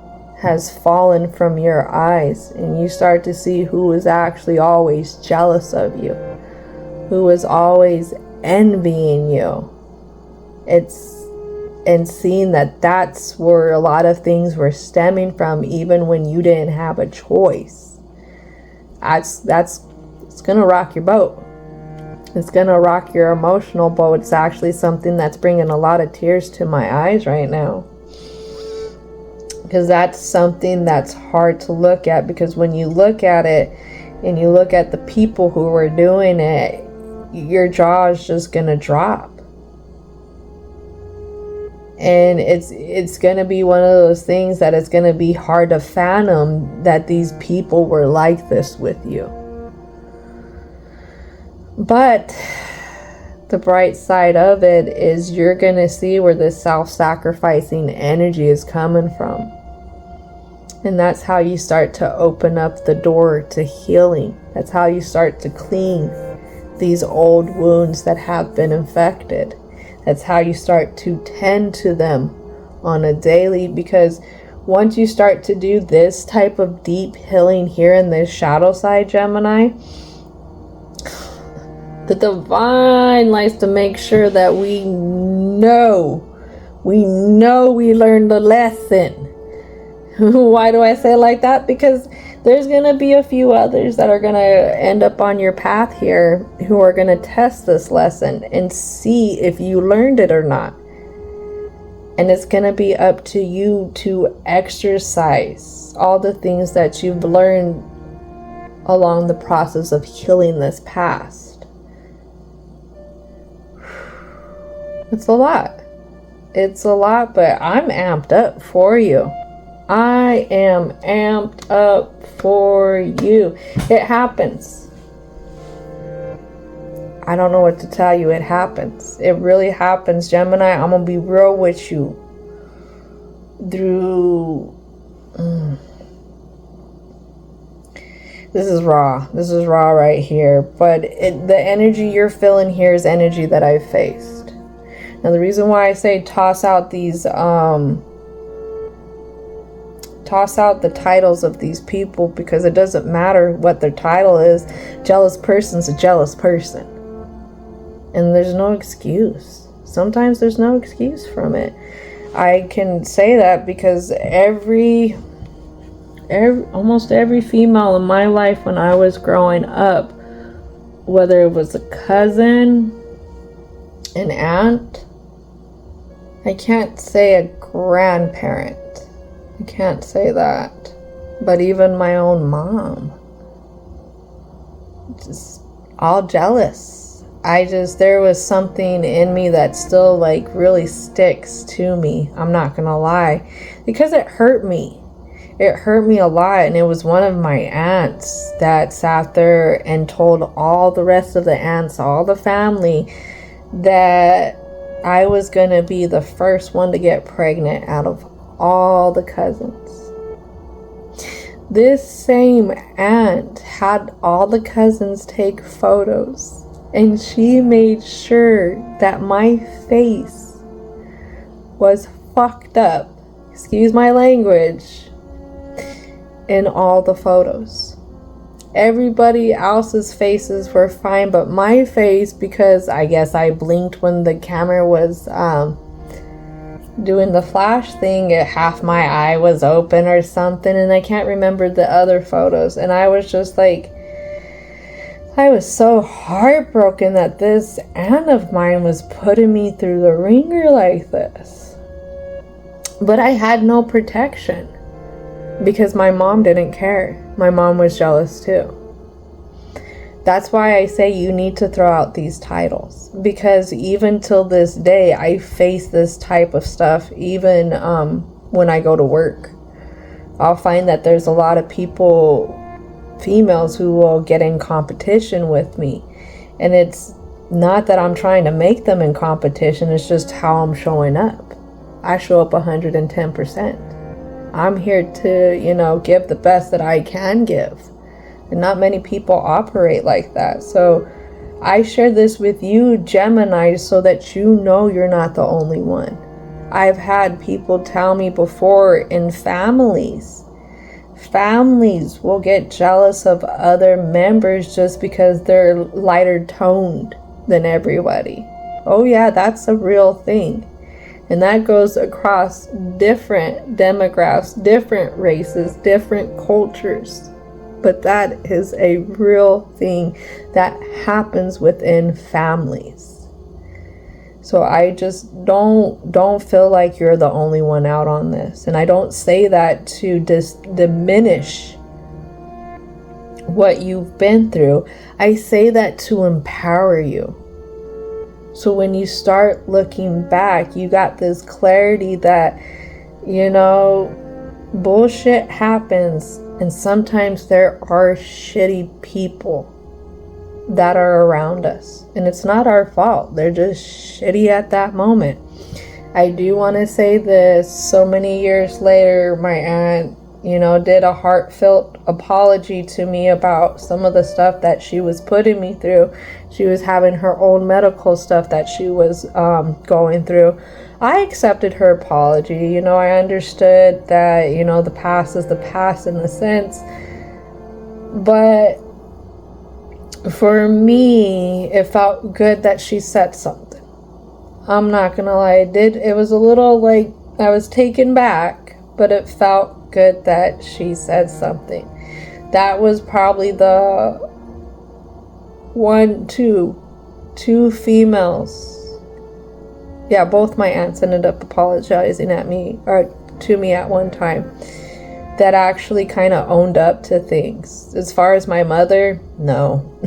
has fallen from your eyes and you start to see who is actually always jealous of you, who is always envying you, and seeing that that's where a lot of things were stemming from, even when you didn't have a choice. It's gonna rock your boat. It's gonna rock your emotional boat. It's actually something that's bringing a lot of tears to my eyes right now. Because that's something that's hard to look at, because when you look at it and you look at the people who were doing it, your jaw is just gonna drop. And it's going to be one of those things that it's going to be hard to fathom that these people were like this with you. But the bright side of it is you're going to see where this self-sacrificing energy is coming from. And that's how you start to open up the door to healing. That's how you start to clean these old wounds that have been infected. That's how you start to tend to them on a daily, because once you start to do this type of deep healing here in this shadow side, Gemini, the divine likes to make sure that we know we learned the lesson. Why do I say it like that? Because there's going to be a few others that are going to end up on your path here who are going to test this lesson and see if you learned it or not. And it's going to be up to you to exercise all the things that you've learned along the process of healing this past. It's a lot. It's a lot, but I'm amped up for you. I am amped up for you. It happens. I don't know what to tell you. It happens. It really happens, Gemini. I'm going to be real with you. This is raw. This is raw right here. But the energy you're feeling here is energy that I've faced. Now, the reason why I say toss out these... toss out the titles of these people, because it doesn't matter what their title is. Jealous person's a jealous person, and there's no excuse. Sometimes there's no excuse from it. I can say that because every almost every female in my life when I was growing up, whether it was a cousin, an aunt, I can't say a grandparent, I can't say that, but even my own mom, just all jealous. There was something in me that still like really sticks to me, I'm not gonna lie, because it hurt me. It hurt me a lot, and it was one of my aunts that sat there and told all the rest of the aunts, all the family, that I was gonna be the first one to get pregnant out of all the cousins. This same aunt had all the cousins take photos, and she made sure that my face was fucked up, excuse my language, in all the photos. Everybody else's faces were fine, but my face, because I guess I blinked when the camera was doing the flash thing, half my eye was open or something, and I can't remember the other photos. And I was just like, I was so heartbroken that this aunt of mine was putting me through the ringer like this. But I had no protection, because my mom didn't care. My mom was jealous too. That's why I say you need to throw out these titles, because even till this day I face this type of stuff. Even when I go to work, I'll find that there's a lot of people, females, who will get in competition with me, and it's not that I'm trying to make them in competition, it's just how I'm showing up. I show up 110%. I'm here to, give the best that I can give. And not many people operate like that. So I share this with you, Gemini, so that you know you're not the only one. I've had people tell me before, in families will get jealous of other members just because they're lighter toned than everybody. Oh yeah, that's a real thing. And that goes across different demographics, different races, different cultures. But that is a real thing that happens within families. So I just don't feel like you're the only one out on this. And I don't say that to diminish what you've been through. I say that to empower you. So when you start looking back, you got this clarity that, bullshit happens. And sometimes there are shitty people that are around us. And it's not our fault. They're just shitty at that moment. I do want to say this. So many years later, my aunt, did a heartfelt apology to me about some of the stuff that she was putting me through. She was having her own medical stuff that she was going through. I accepted her apology. I understood that, the past is the past in a sense. But for me, it felt good that she said something. I'm not gonna lie. It was a little like I was taken back, but it felt good that she said something. That was probably the two females. Yeah, both my aunts ended up apologizing to me at one time, that actually kind of owned up to things. As far as my mother, no.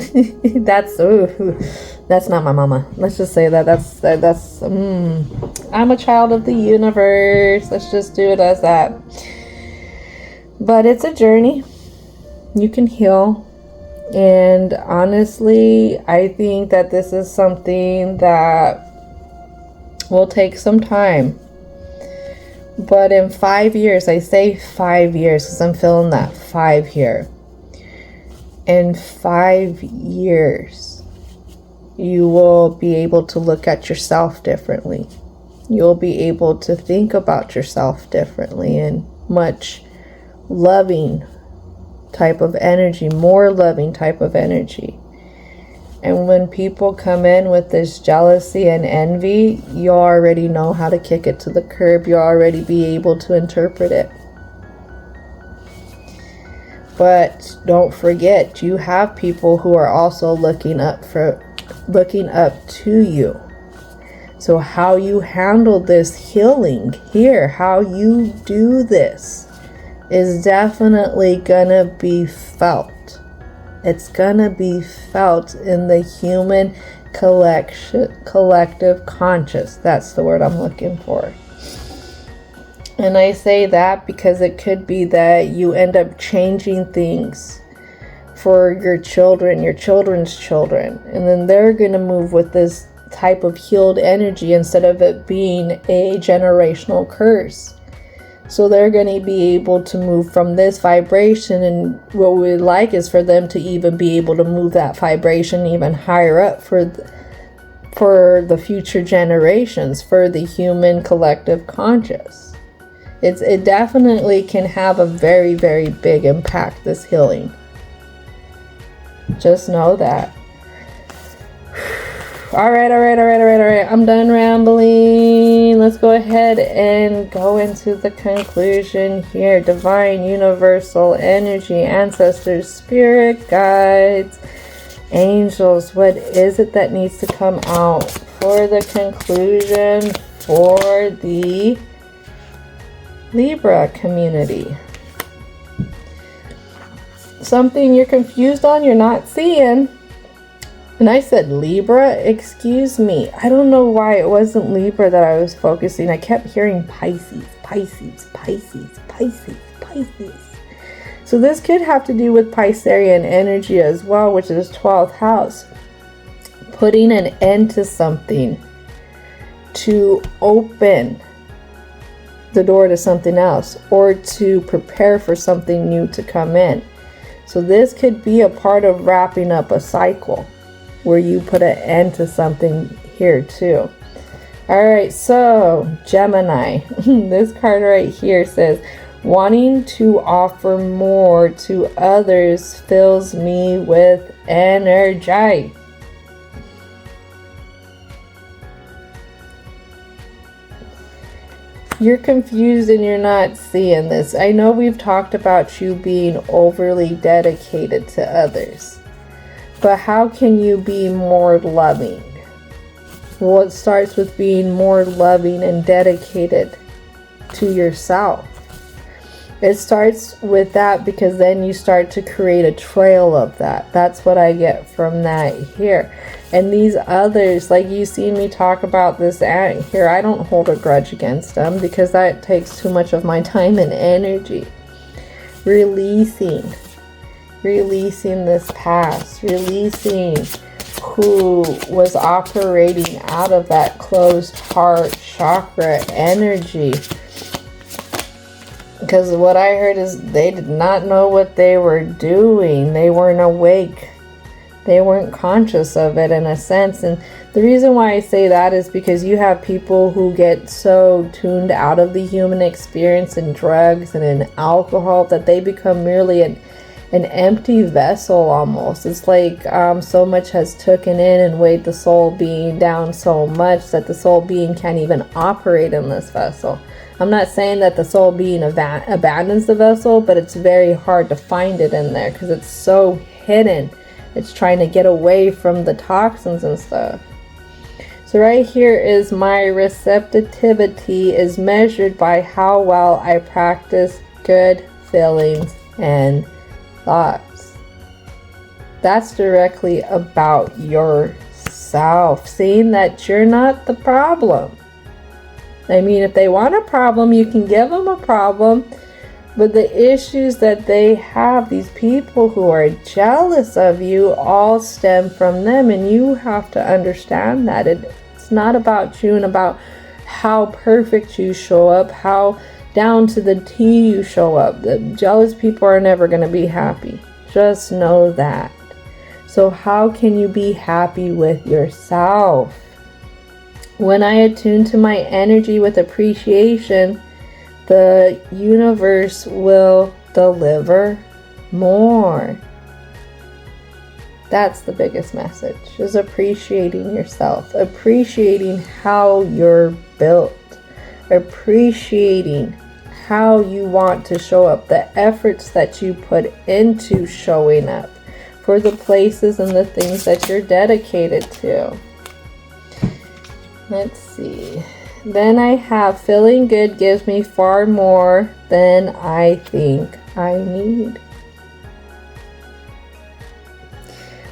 That's not my mama. Let's just say that's I'm a child of the universe. Let's just do it as that. But it's a journey. You can heal. And honestly, I think that this is something that will take some time. But in 5 years, I say 5 years because I'm feeling that 5 here. In 5 years, you will be able to look at yourself differently. You'll be able to think about yourself differently in much loving type of energy, more loving type of energy. And when people come in with this jealousy and envy, you already know how to kick it to the curb. You already be able to interpret it. But don't forget, you have people who are also looking up to you. So how you handle this healing here, how you do this, is definitely gonna be felt. It's gonna be felt in the human collective conscious. That's the word I'm looking for. And I say that because it could be that you end up changing things for your children, your children's children, and then they're gonna move with this type of healed energy instead of it being a generational curse. So they're going to be able to move from this vibration, and what we would like is for them to even be able to move that vibration even higher up for the future generations, for the human collective conscious. It definitely can have a very, very big impact, this healing. Just know that. All right. I'm done rambling. Let's go ahead and go into the conclusion here. Divine, universal energy, ancestors, spirit guides, angels. What is it that needs to come out for the conclusion for the Libra community? Something you're confused on, you're not seeing. And I said Libra, excuse me. I don't know why it wasn't Libra that I was focusing. I kept hearing Pisces. So this could have to do with Piscean energy as well, which is 12th house. Putting an end to something to open the door to something else, or to prepare for something new to come in. So this could be a part of wrapping up a cycle, where you put an end to something here too. Alright, so Gemini, this card right here says, wanting to offer more to others fills me with energy. You're confused and you're not seeing this. I know we've talked about you being overly dedicated to others. But how can you be more loving? Well, it starts with being more loving and dedicated to yourself. It starts with that, because then you start to create a trail of that. That's what I get from that here. And these others, like you see me talk about this aunt here, I don't hold a grudge against them, because that takes too much of my time and energy. Releasing this past, releasing who was operating out of that closed heart chakra energy. Because what I heard is they did not know what they were doing. They weren't awake. They weren't conscious of it in a sense. And the reason why I say that is because you have people who get so tuned out of the human experience in drugs and in alcohol that they become merely an empty vessel almost. It's like so much has taken in and weighed the soul being down so much that the soul being can't even operate in this vessel. I'm not saying that the soul being abandons the vessel, but it's very hard to find it in there because it's so hidden. It's trying to get away from the toxins and stuff. So right here is my receptivity is measured by how well I practice good feelings and thoughts. That's directly about yourself, seeing that you're not the problem. I mean, if they want a problem, you can give them a problem, but the issues that they have, these people who are jealous of you, all stem from them, and you have to understand that it's not about you and about how perfect you show up, how down to the T you show up. The jealous people are never going to be happy. Just know that. So how can you be happy with yourself? When I attune to my energy with appreciation, the universe will deliver more. That's the biggest message, is appreciating yourself, appreciating how you're built, appreciating how you want to show up, the efforts that you put into showing up for the places and the things that you're dedicated to. Let's see. Then I have feeling good gives me far more than I think I need.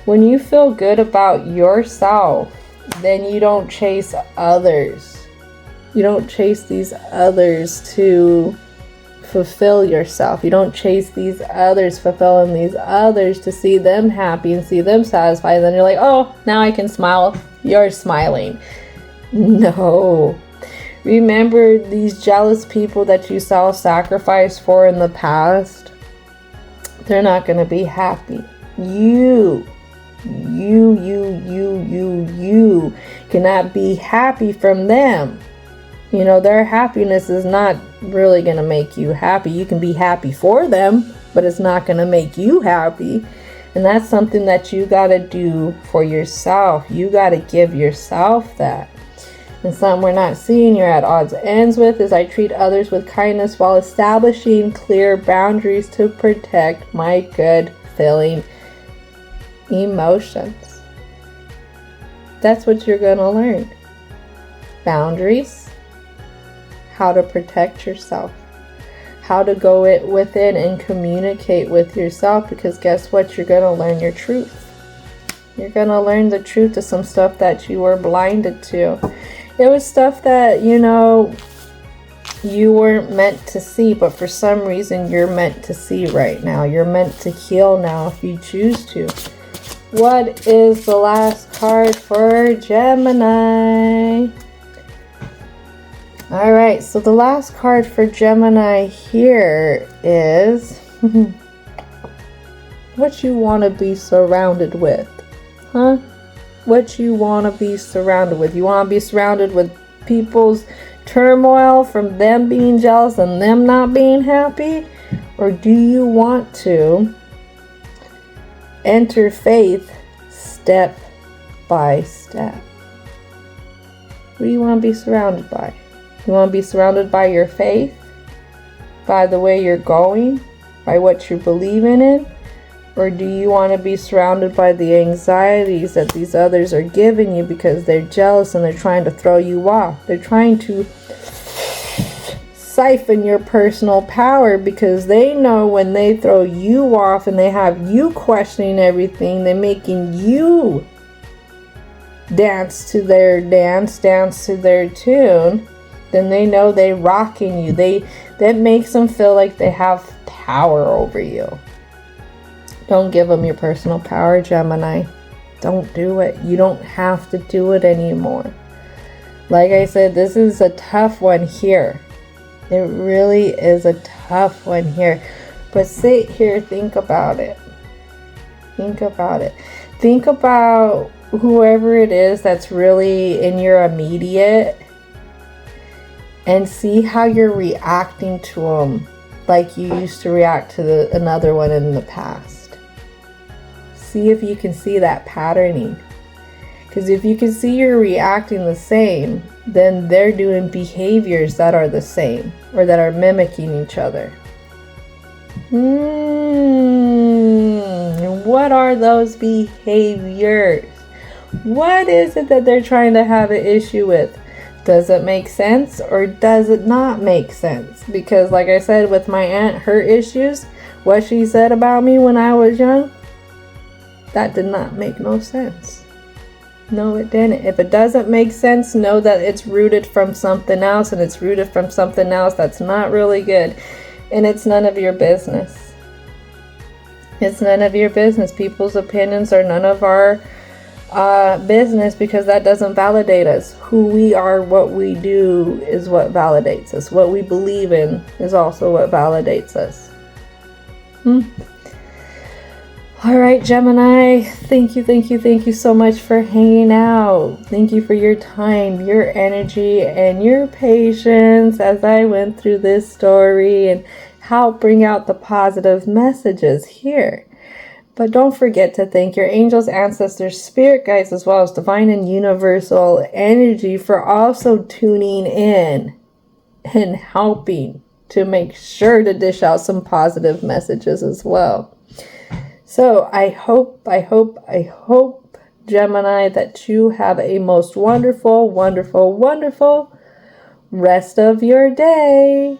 When you feel good about yourself, then you don't chase others. You don't chase these others to fulfill yourself. You don't chase these others, fulfilling these others to see them happy and see them satisfied. And then you're like, oh, now I can smile. You're smiling. No. Remember these jealous people that you self-sacrificed for in the past? They're not going to be happy. You cannot be happy from them. You know, their happiness is not really going to make you happy. You can be happy for them, but it's not going to make you happy. And that's something that you got to do for yourself. You got to give yourself that. And something we're not seeing you're at odds ends with is I treat others with kindness while establishing clear boundaries to protect my good feeling emotions. That's what you're going to learn. Boundaries, how to protect yourself, how to go within and communicate with yourself, because guess what? You're going to learn your truth. You're going to learn the truth to some stuff that you were blinded to. It was stuff that, you know, you weren't meant to see, but for some reason you're meant to see right now. You're meant to heal now if you choose to. What is the last card for Gemini? Alright, so the last card for Gemini here is what you want to be surrounded with. Huh? What you want to be surrounded with. You want to be surrounded with people's turmoil from them being jealous and them not being happy? Or do you want to enter faith step by step? What do you want to be surrounded by? You want to be surrounded by your faith? By the way you're going? By what you're believing in? Or do you want to be surrounded by the anxieties that these others are giving you because they're jealous and they're trying to throw you off? They're trying to siphon your personal power because they know when they throw you off and they have you questioning everything, they're making you dance to their dance to their tune, then they know they're rocking you. That makes them feel like they have power over you. Don't give them your personal power, Gemini. Don't do it. You don't have to do it anymore. Like I said, this is a tough one here. It really is a tough one here. But sit here, think about it. Think about it. Think about whoever it is that's really in your immediate and see how you're reacting to them like you used to react to another one in the past. See if you can see that patterning. Because if you can see you're reacting the same, then they're doing behaviors that are the same or that are mimicking each other. What are those behaviors? What is it that they're trying to have an issue with? Does it make sense or does it not make sense? Because like I said with my aunt, her issues, what she said about me when I was young, that did not make no sense. No, it didn't. If it doesn't make sense, know that it's rooted from something else, and it's rooted from something else that's not really good. And it's none of your business. It's none of your business. People's opinions are none of our business, because that doesn't validate us. Who we are, what we do is what validates us. What we believe in is also what validates us. All right, Gemini, thank you so much for hanging out. Thank you for your time, your energy, and your patience as I went through this story and help bring out the positive messages here. But don't forget to thank your angels, ancestors, spirit guides, as well as divine and universal energy for also tuning in and helping to make sure to dish out some positive messages as well. So I hope, Gemini, that you have a most wonderful, wonderful, wonderful rest of your day.